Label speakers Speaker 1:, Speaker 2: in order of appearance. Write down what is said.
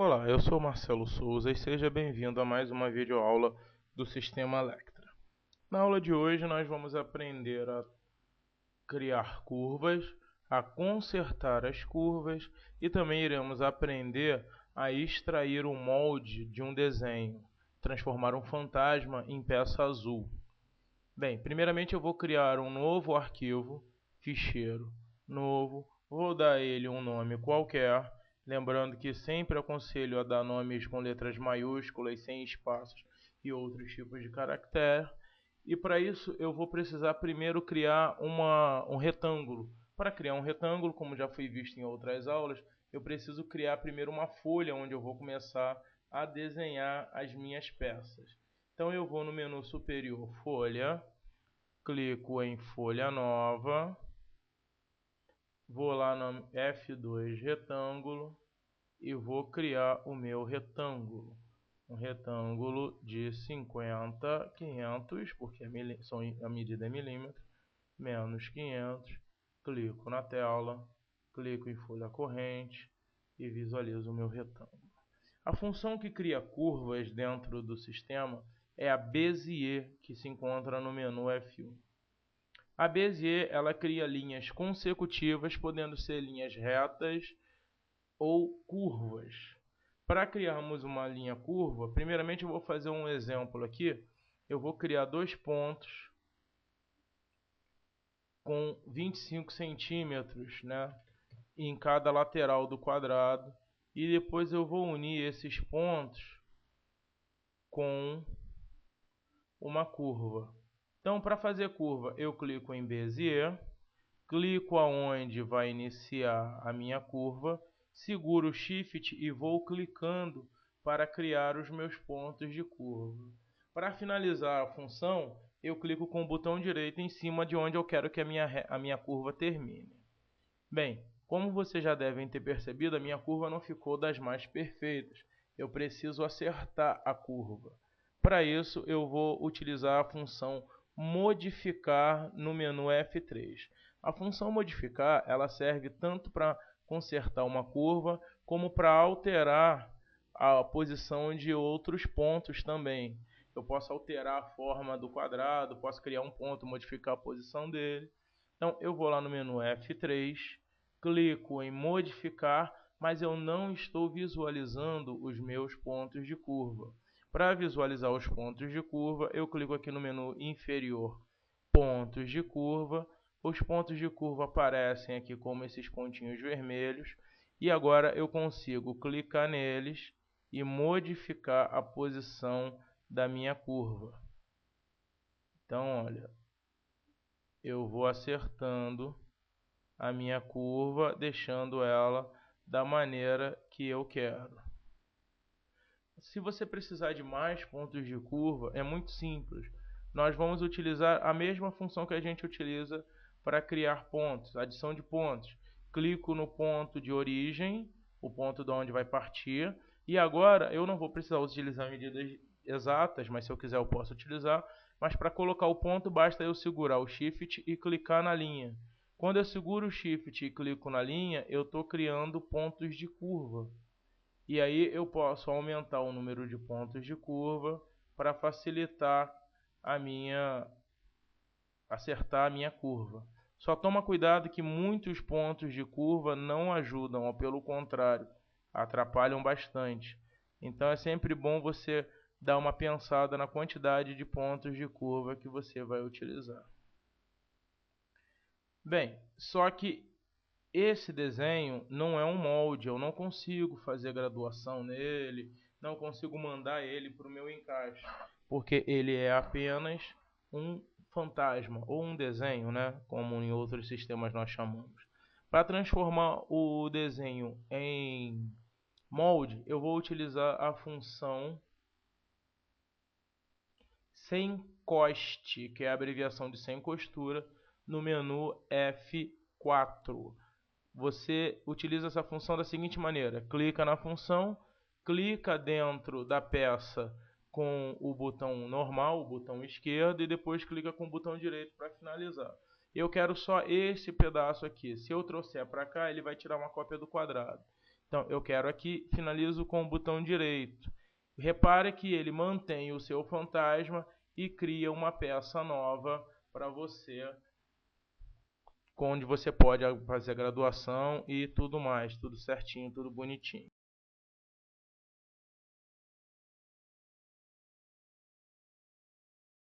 Speaker 1: Olá, eu sou Marcelo Souza e seja bem-vindo a mais uma videoaula do Sistema Electra. Na aula de hoje nós vamos aprender a criar curvas, a consertar as curvas e também iremos aprender a extrair o molde de um desenho, transformar um fantasma em peça azul. Bem, primeiramente eu vou criar um novo arquivo, ficheiro novo, vou dar a ele um nome qualquer, lembrando que sempre aconselho a dar nomes com letras maiúsculas, sem espaços e outros tipos de caractere. E para isso eu vou precisar primeiro criar um retângulo. Para criar um retângulo, como já foi visto em outras aulas, eu preciso criar primeiro uma folha onde eu vou começar a desenhar as minhas peças. Então eu vou no menu superior, folha, clico em folha nova, vou lá no F2 retângulo e vou criar o meu retângulo. Um retângulo de 50, 500, porque a medida é milímetro, menos 500, clico na tela, clico em folha corrente e visualizo o meu retângulo. A função que cria curvas dentro do sistema é a Bézier, que se encontra no menu F1. A Bézier ela cria linhas consecutivas, podendo ser linhas retas ou curvas. Para criarmos uma linha curva, primeiramente eu vou fazer um exemplo aqui. Eu vou criar dois pontos com 25 centímetros, né, em cada lateral do quadrado. E depois eu vou unir esses pontos com uma curva. Então, para fazer curva, eu clico em Bézier, clico aonde vai iniciar a minha curva, seguro o Shift e vou clicando para criar os meus pontos de curva. Para finalizar a função, eu clico com o botão direito em cima de onde eu quero que a minha curva termine. Bem, como vocês já devem ter percebido, a minha curva não ficou das mais perfeitas. Eu preciso acertar a curva. Para isso, eu vou utilizar a função modificar no menu F3. A função modificar, ela serve tanto para consertar uma curva, como para alterar a posição de outros pontos também. Eu posso alterar a forma do quadrado, posso criar um ponto, modificar a posição dele. Então, eu vou lá no menu F3, clico em modificar, mas eu não estou visualizando os meus pontos de curva. Para visualizar os pontos de curva, eu clico aqui no menu inferior, pontos de curva. Os pontos de curva aparecem aqui como esses pontinhos vermelhos. E agora eu consigo clicar neles e modificar a posição da minha curva. Então, olha, eu vou acertando a minha curva, deixando ela da maneira que eu quero. Se você precisar de mais pontos de curva, é muito simples. Nós vamos utilizar a mesma função que a gente utiliza para criar pontos, adição de pontos. Clico no ponto de origem, o ponto de onde vai partir, e agora eu não vou precisar utilizar medidas exatas, mas se eu quiser eu posso utilizar. Mas para colocar o ponto basta eu segurar o Shift e clicar na linha. Quando eu seguro o Shift e clico na linha, eu estou criando pontos de curva. E aí eu posso aumentar o número de pontos de curva para facilitar acertar a minha curva. Só toma cuidado que muitos pontos de curva não ajudam, ou pelo contrário, atrapalham bastante. Então é sempre bom você dar uma pensada na quantidade de pontos de curva que você vai utilizar. Bem, só que esse desenho não é um molde, eu não consigo fazer graduação nele, não consigo mandar ele para o meu encaixe, porque ele é apenas um fantasma ou um desenho, né? Como em outros sistemas nós chamamos. Para transformar o desenho em molde, eu vou utilizar a função sem coste, que é a abreviação de sem costura, no menu F4. Você utiliza essa função da seguinte maneira: clica na função, clica dentro da peça com o botão normal, o botão esquerdo, e depois clica com o botão direito para finalizar. Eu quero só esse pedaço aqui. Se eu trouxer para cá, ele vai tirar uma cópia do quadrado. Então, eu quero aqui, finalizo com o botão direito. Repare que ele mantém o seu fantasma e cria uma peça nova para você, onde você pode fazer a graduação e tudo mais, tudo certinho, tudo bonitinho.